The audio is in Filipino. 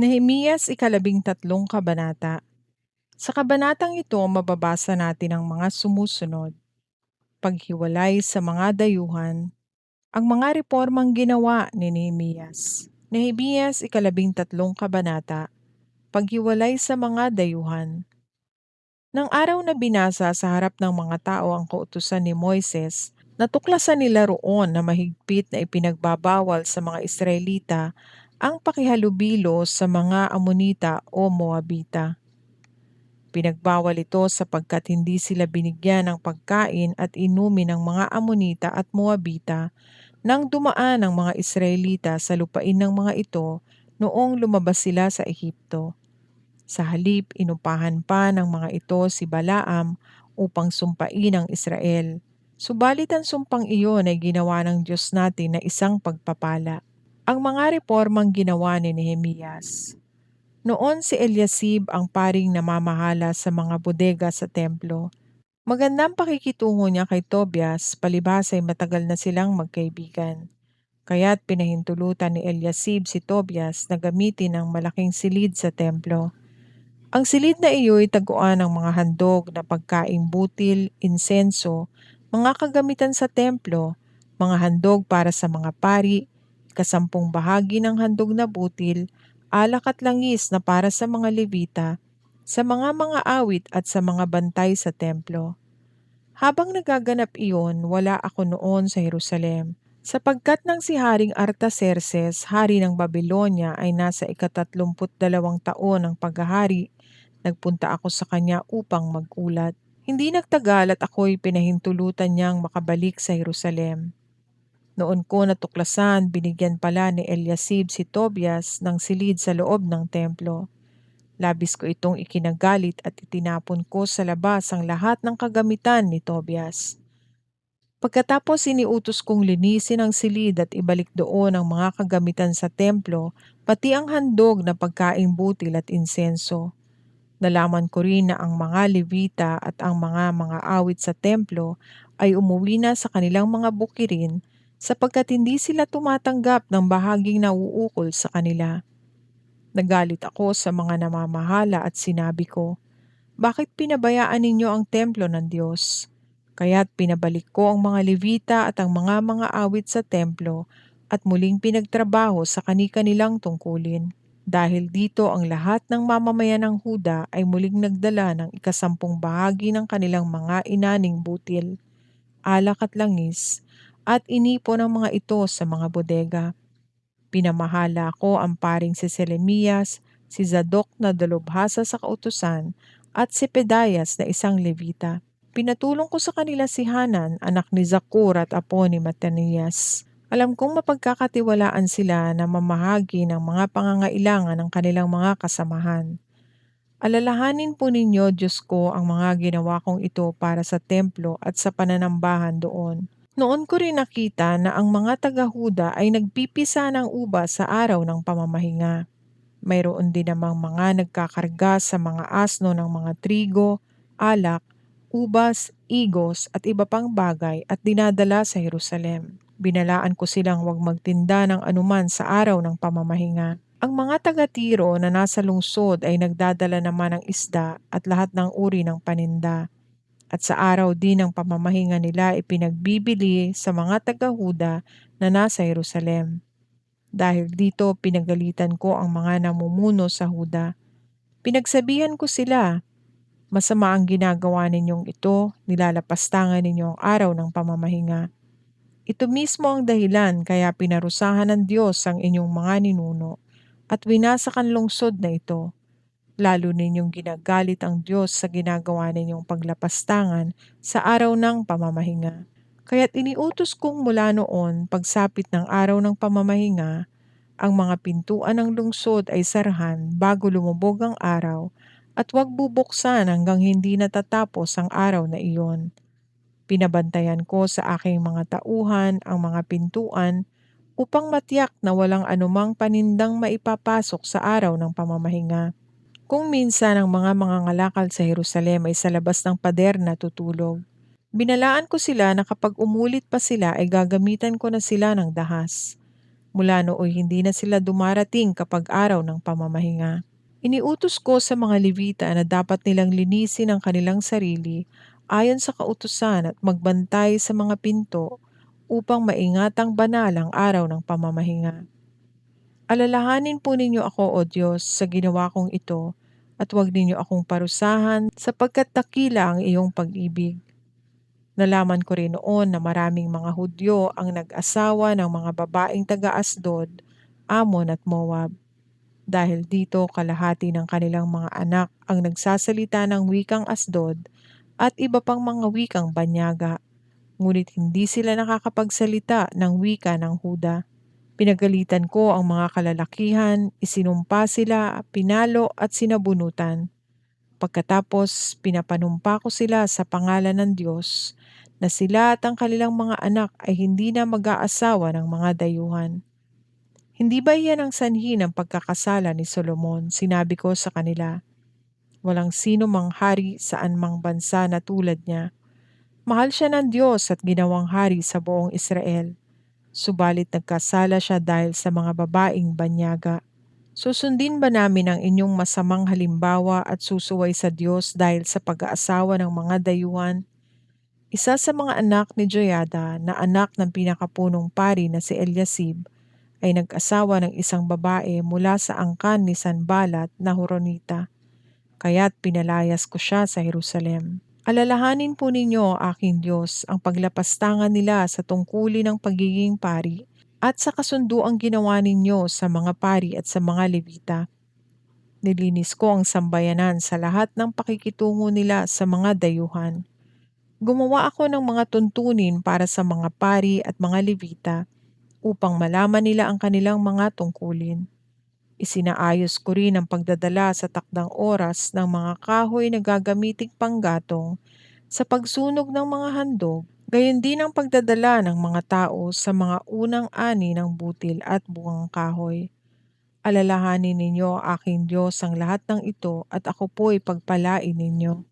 Nehemias ikalabing-tatlong kabanata. Sa kabanatang ito, mababasa natin ang mga sumusunod. Paghiwalay sa mga dayuhan, ang mga reformang ginawa ni Nehemias. Nehemias ikalabing-tatlong kabanata. Paghiwalay sa mga dayuhan. Nang araw na binasa sa harap ng mga tao ang kautusan ni Moises, natuklasan nila roon na mahigpit na ipinagbabawal sa mga Israelita ang pakihalubilo sa mga Amonita o Moabita. Pinagbawal ito sapagkat hindi sila binigyan ng pagkain at inumin ng mga Amonita at Moabita nang dumaan ang mga Israelita sa lupain ng mga ito noong lumabas sila sa Ehipto. Sa halip, inupahan pa ng mga ito si Balaam upang sumpain ang Israel. Subalit ang sumpang iyon ay ginawa ng Diyos natin na isang pagpapala. Ang mga reformang ginawa ni Nehemias. Noon si Eliasib ang paring namamahala sa mga bodega sa templo. Magandang pakikitungo niya kay Tobias, palibhas ay matagal na silang magkaibigan. Kaya't pinahintulutan ni Eliasib si Tobias na gamitin ang malaking silid sa templo. Ang silid na iyo'y taguan ng mga handog na pagkaing butil, insenso, mga kagamitan sa templo, mga handog para sa mga pari, kasampung bahagi ng handog na butil, alak at langis na para sa mga Levita, sa mga awit at sa mga bantay sa templo. Habang nagaganap iyon, wala ako noon sa Jerusalem, sapagkat nang si Haring Artaxerxes, hari ng Babylonia ay nasa ika-32 taon ng paghahari, nagpunta ako sa kanya upang mag-ulat. Hindi nagtagal at ako'y pinahintulutan niyang makabalik sa Jerusalem. Noon ko natuklasan, binigyan pala ni Eliasib si Tobias ng silid sa loob ng templo. Labis ko itong ikinagalit at itinapon ko sa labas ang lahat ng kagamitan ni Tobias. Pagkatapos iniutos kong linisin ang silid at ibalik doon ang mga kagamitan sa templo, pati ang handog na pagkaing butil at insenso. Nalaman ko rin na ang mga Levita at ang mga awit sa templo ay umuwi na sa kanilang mga bukirin sapagkat hindi sila tumatanggap ng bahaging nauukol sa kanila. Nagalit ako sa mga namamahala at sinabi ko, "Bakit pinabayaan ninyo ang templo ng Diyos?" Kaya't pinabalik ko ang mga Levita at ang mga awit sa templo at muling pinagtrabaho sa kani-kanilang tungkulin. Dahil dito ang lahat ng mamamayan ng Huda ay muling nagdala ng ikasampung bahagi ng kanilang mga inaning butil, alak at langis, at inipon ang mga ito sa mga bodega. Pinamahala ko ang paring si Selemias, si Zadok na dalubhasa sa kautusan, at si Pedayas na isang Levita. Pinatulong ko sa kanila si Hanan, anak ni Zakur at apo ni Matanias. Alam kong mapagkakatiwalaan sila na mamahagi ng mga pangangailangan ng kanilang mga kasamahan. Alalahanin po ninyo, Diyos ko, ang mga ginawa kong ito para sa templo at sa pananambahan doon. Noon ko rin nakita na ang mga taga-Huda ay nagpipisa ng ubas sa araw ng pamamahinga. Mayroon din namang mga nagkakarga sa mga asno ng mga trigo, alak, ubas, igos at iba pang bagay at dinadala sa Jerusalem. Binalaan ko silang huwag magtinda ng anuman sa araw ng pamamahinga. Ang mga taga-Tiro na nasa lungsod ay nagdadala naman ng isda at lahat ng uri ng paninda. At sa araw din ng pamamahinga nila ipinagbibili sa mga taga-Huda na nasa Jerusalem. Dahil dito pinagalitan ko ang mga namumuno sa Huda. Pinagsabihan ko sila, "Masama ang ginagawa ninyong ito, nilalapastangan ninyo ang araw ng pamamahinga. Ito mismo ang dahilan kaya pinarusahan ng Diyos ang inyong mga ninuno at winasak ang lungsod na ito. Lalo ninyong ginagalit ang Diyos sa ginagawa ninyong paglapastangan sa araw ng pamamahinga. Kaya't iniutos kong mula noon, pagsapit ng araw ng pamamahinga, ang mga pintuan ng lungsod ay sarahan bago lumubog ang araw at huwag bubuksan hanggang hindi natatapos ang araw na iyon. Pinabantayan ko sa aking mga tauhan ang mga pintuan upang matiyak na walang anumang panindang maipapasok sa araw ng pamamahinga. Kung minsan ang mga mangangalakal sa Jerusalem ay sa labas ng pader na tutulog, binalaan ko sila na kapag umulit pa sila ay gagamitan ko na sila ng dahas. Mula nooy hindi na sila dumarating kapag araw ng pamamahinga. Iniutos ko sa mga Levita na dapat nilang linisin ang kanilang sarili ayon sa kautusan at magbantay sa mga pinto upang maingatang banal ang araw ng pamamahinga. Alalahanin po ninyo ako, O Diyos, sa ginawa kong ito, at huwag ninyo akong parusahan sapagkat dakila ang iyong pag-ibig. Nalaman ko rin noon na maraming mga Hudyo ang nag-asawa ng mga babaeng taga-Asdod, Amon at Moab. Dahil dito kalahati ng kanilang mga anak ang nagsasalita ng wikang Asdod at iba pang mga wikang Banyaga, ngunit hindi sila nakakapagsalita ng wika ng Huda. Pinagalitan ko ang mga kalalakihan, isinumpa sila, pinalo at sinabunutan. Pagkatapos, pinapanumpa ko sila sa pangalan ng Diyos na sila at ang kanilang mga anak ay hindi na mag-aasawa ng mga dayuhan. Hindi ba iyan ang sanhi ng pagkakasala ni Solomon? Sinabi ko sa kanila, walang sino mang hari sa anumang bansa na tulad niya. Mahal siya ng Diyos at ginawang hari sa buong Israel. Subalit nagkasala siya dahil sa mga babaeng banyaga. Susundin ba namin ang inyong masamang halimbawa at susuway sa Diyos dahil sa pag-aasawa ng mga dayuhan? Isa sa mga anak ni Joyada na anak ng pinakapunong pari na si Eliasib ay nag-asawa ng isang babae mula sa angkan ni Sanballat na Horonita, kaya't pinalayas ko siya sa Jerusalem. Alalahanin po ninyo, aking Diyos, ang paglapastangan nila sa tungkulin ng pagiging pari at sa kasunduang ginawa ninyo sa mga pari at sa mga Levita. Nilinis ko ang sambayanan sa lahat ng pakikitungo nila sa mga dayuhan. Gumawa ako ng mga tuntunin para sa mga pari at mga Levita upang malaman nila ang kanilang mga tungkulin. Isinaayos ko rin ang pagdadala sa takdang oras ng mga kahoy na gagamiting panggatong sa pagsunog ng mga handog, gayon din ang pagdadala ng mga tao sa mga unang ani ng butil at bungang kahoy. Alalahanin ninyo, aking Diyos, ang lahat ng ito at ako po'y pagpalain ninyo.